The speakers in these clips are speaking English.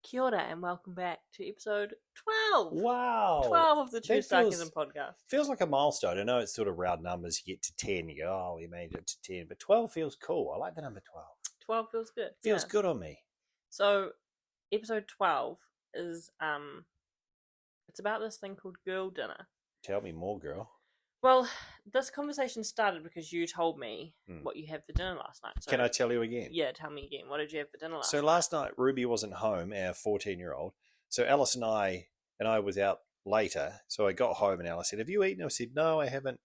Kia ora and welcome back to episode 12. Wow. 12 of the Two That Starkers and podcast. feels like a milestone. I know it's sort of round numbers. You get to 10, you go, oh, we made it to 10. But 12 feels cool. I like the number 12. 12 feels good. Feels good on me. So, episode 12 is, it's about this thing called girl dinner. Tell me more, girl. Well, this conversation started because you told me what you had for dinner last night. So, Can I tell you again? Yeah, tell me again. What did you have for dinner last night? So last night, Ruby wasn't home, our 14-year-old. So Alice and I was out later. So I got home and Alice said, have you eaten? I said, no, I haven't.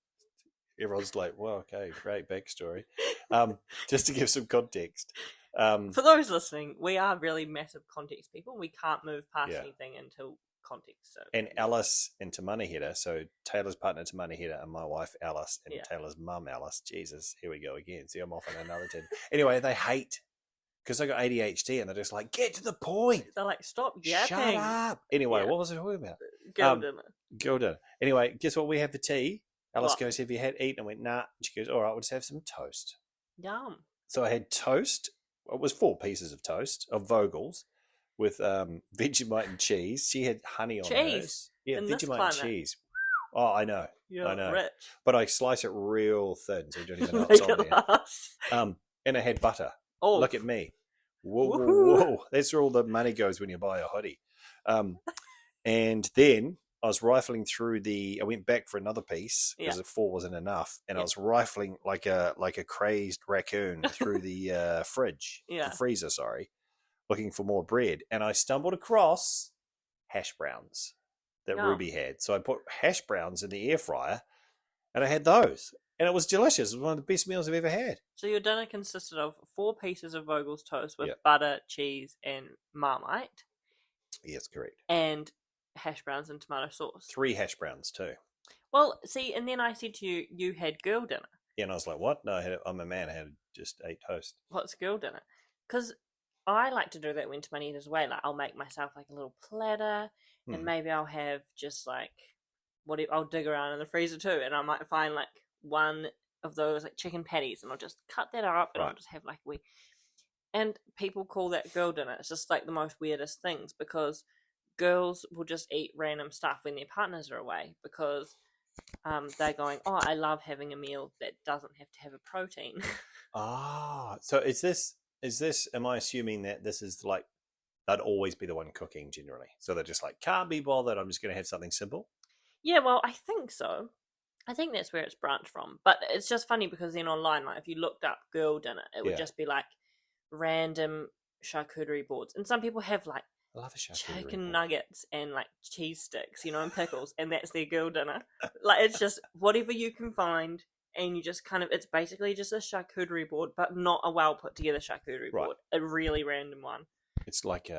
Everyone's like, well, okay, great backstory. Just to give some context. For those listening, we are really massive context people. We can't move past anything until context. So. And Alice and Tamana Heda, so Taylor's partner Tamana Heda and my wife Alice and Taylor's mum Alice. Jesus, here we go again. See, I'm off on another 10. Anyway, they hate because they got ADHD and they're just like, get to the point. They're like, stop yapping. Shut up. Anyway, what was I talking about? Girl dinner. Girl dinner. Anyway, guess what we had for tea? Alice goes, have you had eaten? I went, nah. She goes, all right, we'll just have some toast. Yum. So I had toast. It was 4 pieces of toast, of Vogel's, with Vegemite and cheese. She had honey on hers. Yeah, in Vegemite and cheese. Oh, I know. You're I know. rich. But I slice it real thin so you don't even know what's on there. And I had butter. Oh. Look at me. Whoa, whoa, whoa. That's where all the money goes when you buy a hoodie. And then I was rifling through I went back for another piece because the 4 wasn't enough. And I was rifling like a crazed raccoon through the the freezer, looking for more bread. And I stumbled across hash browns that Ruby had. So I put hash browns in the air fryer and I had those. And it was delicious. It was one of the best meals I've ever had. So your dinner consisted of 4 pieces of Vogel's toast with butter, cheese, and Marmite. Yes, correct. And hash browns and tomato sauce. 3 hash browns too. Well, see, and then I said to you, you had girl dinner. Yeah, and I was like, what? No, I'm a man. I had just 8 toast. What's girl dinner? Because I like to do that when money is away. Like, I'll make myself like a little platter, and maybe I'll have just like I'll dig around in the freezer too, and I might find like one of those like chicken patties, and I'll just cut that up, and I'll just have like And people call that girl dinner. It's just like the most weirdest things because girls will just eat random stuff when their partners are away because they're going, oh, I love having a meal that doesn't have to have a protein. So is this, am I assuming that this is like, they'd always be the one cooking generally? So they're just like, can't be bothered, I'm just going to have something simple? Yeah, well, I think so. I think that's where it's branched from. But it's just funny because then online, like if you looked up girl dinner, it would just be like random charcuterie boards. And some people have like, I love a chicken nuggets and like cheese sticks, and pickles, and that's their girl dinner. Like it's just whatever you can find, and you just it's basically just a charcuterie board, but not a well put together charcuterie board, a really random one. It's like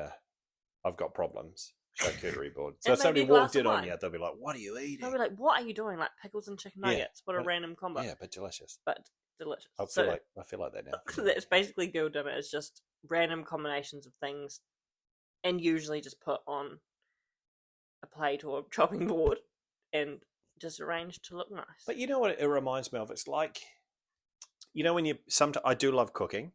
I've got problems charcuterie board. So if somebody walked in on you, they'll be like, what are you eating? They'll be like, what are you doing? Like pickles and chicken nuggets. What a random combo. Yeah, but delicious. But delicious. I feel like that now. That's basically girl dinner. It's just random combinations of things. And usually just put on a plate or a chopping board and just arranged to look nice. But you know what it reminds me of? It's like, when I do love cooking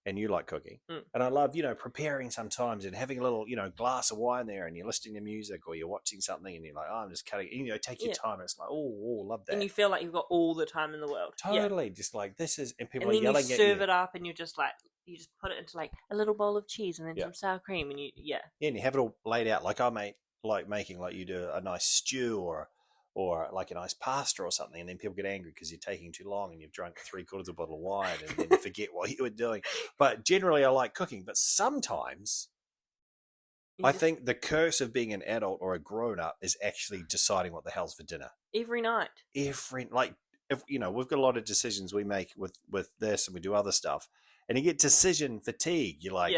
and you like cooking and I love, preparing sometimes and having a little, glass of wine there and you're listening to music or you're watching something and you're like, oh, I'm just cutting, take your time. And it's like, oh, love that. And you feel like you've got all the time in the world. Totally. Just like this is, and people are yelling at you. And then you serve it up and you're just like, you just put it into like a little bowl of cheese and then some sour cream and Yeah, and you have it all laid out. Like making like you do a nice stew or like a nice pasta or something, and then people get angry because you're taking too long and you've drunk 3/4 of a bottle of wine and then you forget what you were doing. But generally I like cooking, but sometimes I think the curse of being an adult or a grown-up is actually deciding what the hell's for dinner. Every night. If we've got a lot of decisions we make with this and we do other stuff. And you get decision fatigue. You're like,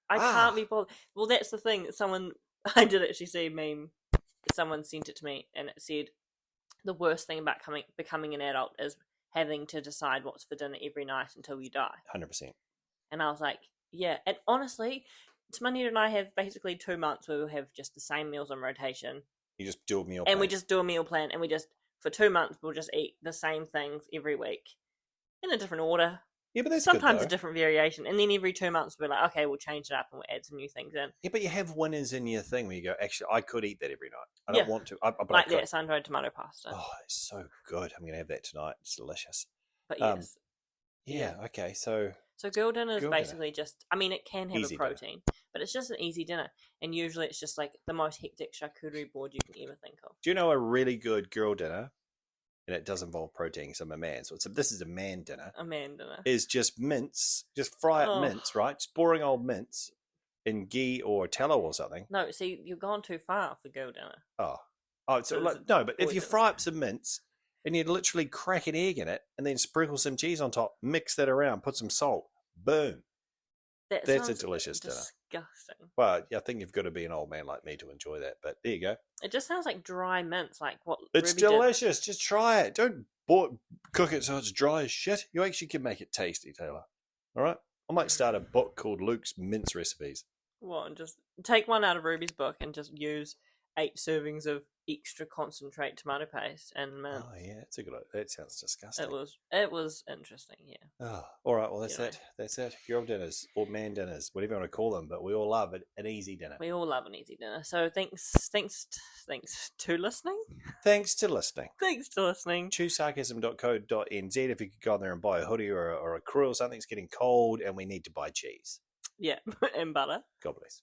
I can't be bothered. Well, that's the thing. I did actually see a meme. Someone sent it to me, and it said, "The worst thing about becoming an adult is having to decide what's for dinner every night until you die." 100%. And I was like, yeah. And honestly, Tamanita and I have basically 2 months where we'll have just the same meals on rotation. You just do a meal plan. And we just do a meal plan, and for 2 months, we'll just eat the same things every week in a different order. Yeah, but that's sometimes good, a different variation, and then every 2 months we're like, okay, we'll change it up and we'll add some new things in. Yeah, but you have winners in your thing where you go, actually, I could eat that every night. I don't want to, but like I could. That sun-dried tomato pasta. Oh, it's so good. I'm going to have that tonight. It's delicious. But yes. Yeah. Okay. So girl dinner is basically just, I mean, it can have easy a protein, but it's just an easy dinner. And usually it's just like the most hectic charcuterie board you can ever think of. Do you know a really good girl dinner? And it does involve protein, because I'm a man. So this is a man dinner. A man dinner. Is just mince, just fry up mince, right? Just boring old mince in ghee or tallow or something. No, see, you've gone too far for girl dinner. Oh, so no, but if you fry up some mince and you literally crack an egg in it and then sprinkle some cheese on top, mix that around, put some salt, boom. That's a delicious dinner. Disgusting. Well, I think you've got to be an old man like me to enjoy that, but there you go. It just sounds like dry mince, like what It's Ruby delicious. Did. Just try it. Don't cook it so it's dry as shit. You actually can make it tasty, Taylor. All right? I might start a book called Luke's Mince Recipes. Well, and just take one out of Ruby's book and just use 8 servings of extra concentrate tomato paste and mince. Oh yeah, that's a good. That sounds disgusting. It was interesting. Yeah. Oh, all right. Well, that's it. That's it. Girl dinners or man dinners, whatever you want to call them, but we all love it. An easy dinner. We all love an easy dinner. So thanks to listening. Thanks to listening. Thanks to listening. ChooseSarcasm.co.nz if you could go on there and buy a hoodie or a crew or something. It's getting cold and we need to buy cheese. Yeah, and butter. God bless.